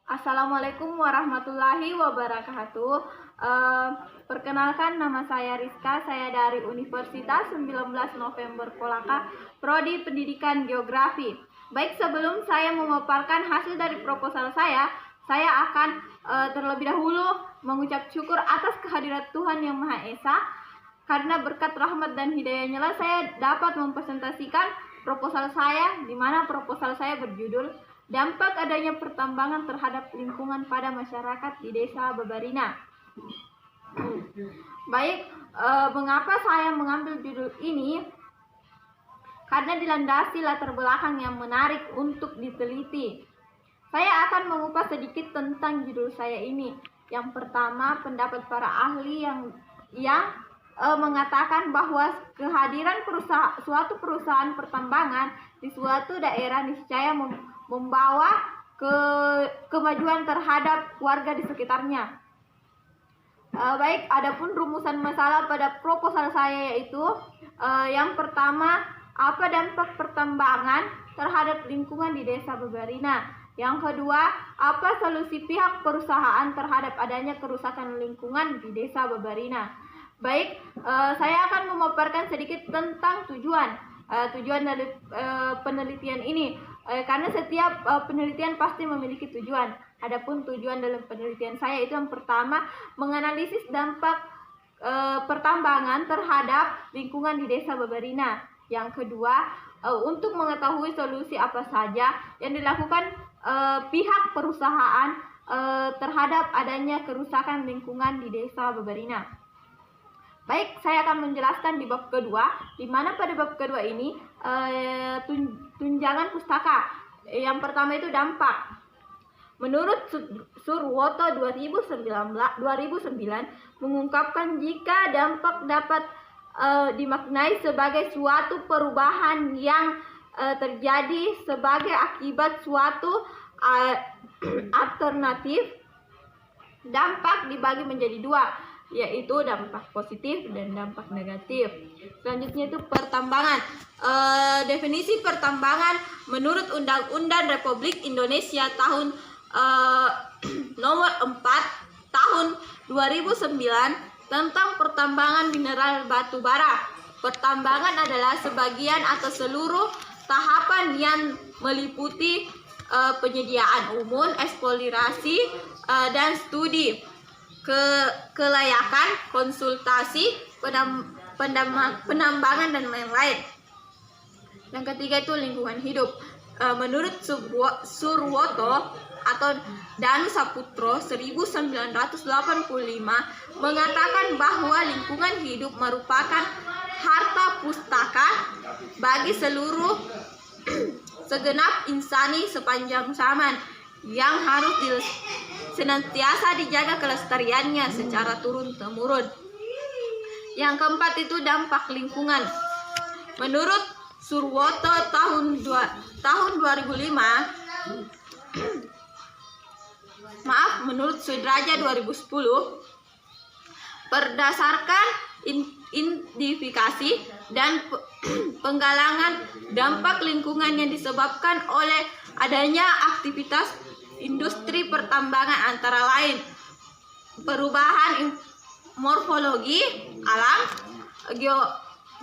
Assalamualaikum warahmatullahi wabarakatuh. Perkenalkan, nama saya Rizka, saya dari Universitas 19 November Kolaka, Prodi Pendidikan Geografi. Baik, sebelum saya memaparkan hasil dari proposal saya akan terlebih dahulu mengucap syukur atas kehadirat Tuhan Yang Maha Esa. Karena berkat rahmat dan hidayahnya lah saya dapat mempresentasikan proposal saya, di mana proposal saya berjudul Dampak adanya pertambangan terhadap lingkungan pada masyarakat di Desa Babarina. Baik, mengapa saya mengambil judul ini? Karena dilandasi latar belakang yang menarik untuk diteliti. Saya akan mengupas sedikit tentang judul saya ini. Yang pertama, pendapat para ahli yang mengatakan bahwa kehadiran suatu perusahaan pertambangan di suatu daerah niscaya membawa kemajuan terhadap warga di sekitarnya. Baik, adapun rumusan masalah pada proposal saya yaitu yang pertama, apa dampak pertambangan terhadap lingkungan di Desa Babarina? Yang kedua, apa solusi pihak perusahaan terhadap adanya kerusakan lingkungan di Desa Babarina? Baik, saya akan memaparkan sedikit tentang tujuan dari penelitian ini, karena setiap penelitian pasti memiliki tujuan. Adapun tujuan dalam penelitian saya itu yang pertama, menganalisis dampak pertambangan terhadap lingkungan di Desa Babarina. Yang kedua, untuk mengetahui solusi apa saja yang dilakukan pihak perusahaan terhadap adanya kerusakan lingkungan di Desa Babarina. Baik, saya akan menjelaskan di bab kedua, di mana pada bab kedua ini tunjangan pustaka. Yang pertama itu dampak. Menurut Surwoto 2009 mengungkapkan jika dampak dapat dimaknai sebagai suatu perubahan yang terjadi sebagai akibat suatu alternatif, dampak dibagi menjadi dua, yaitu dampak positif dan dampak negatif. Selanjutnya itu pertambangan. Definisi pertambangan menurut Undang-Undang Republik Indonesia tahun nomor 4 tahun 2009 tentang pertambangan mineral batu bara. Pertambangan adalah sebagian atau seluruh tahapan yang meliputi penyediaan umum, eksplorasi dan studi kelayakan, konsultasi, penambangan dan lain-lain. Yang ketiga itu lingkungan hidup. Menurut Surwoto atau Danu Saputro 1985 mengatakan bahwa lingkungan hidup merupakan harta pustaka bagi seluruh segenap insani sepanjang zaman yang harus senantiasa dijaga kelestariannya secara turun-temurun. Yang keempat itu dampak lingkungan. Menurut Surwoto tahun 2005, menurut Sudraja 2010, berdasarkan identifikasi dan penggalangan dampak lingkungan yang disebabkan oleh adanya aktivitas industri pertambangan antara lain perubahan morfologi alam,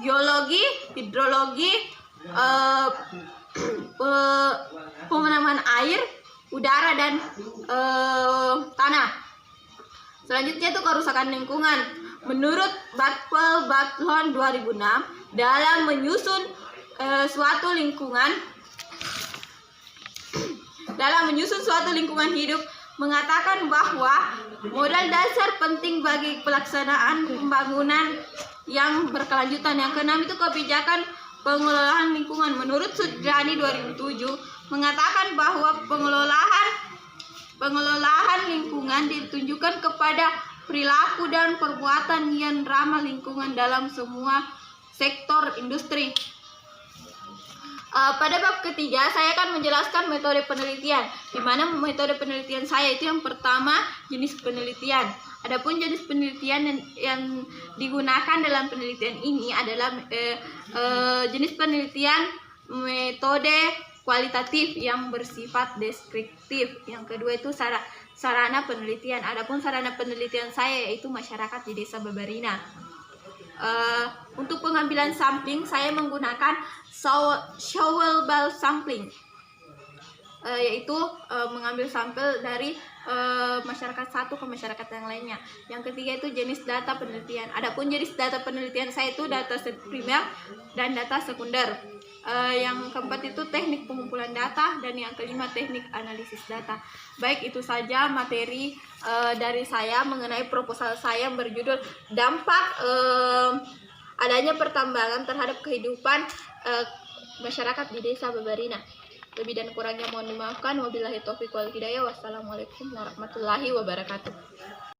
geologi, hidrologi, pemenaman air, udara dan tanah. Selanjutnya itu kerusakan lingkungan. Menurut Bartlon 2006, dalam menyusun suatu lingkungan hidup mengatakan bahwa modal dasar penting bagi pelaksanaan pembangunan yang berkelanjutan. Yang keenam itu kebijakan pengelolaan lingkungan. Menurut Sudrani 2007 mengatakan bahwa pengelolaan lingkungan ditunjukkan kepada perilaku dan perbuatan yang ramah lingkungan dalam semua sektor industri. Pada bab ketiga saya akan menjelaskan metode penelitian, di mana metode penelitian saya itu yang pertama jenis penelitian. Adapun jenis penelitian yang digunakan dalam penelitian ini adalah jenis penelitian metode kualitatif yang bersifat deskriptif. Yang kedua itu sarana penelitian. Adapun sarana penelitian saya yaitu masyarakat di Desa Babarina. Untuk pengambilan sampling saya menggunakan showable sampling, yaitu mengambil sampel dari masyarakat satu ke masyarakat yang lainnya. Yang ketiga itu jenis data penelitian. Adapun jenis data penelitian saya itu data primer dan data sekunder. Yang keempat itu teknik pengumpulan data, dan yang kelima teknik analisis data. Baik, itu saja materi dari saya mengenai proposal saya yang berjudul dampak adanya pertambangan terhadap kehidupan masyarakat di Desa Babarina. Lebih dan kurangnya mohon dimaafkan. Wabillahi taufiq wal hidayah. Wassalamualaikum warahmatullahi wabarakatuh.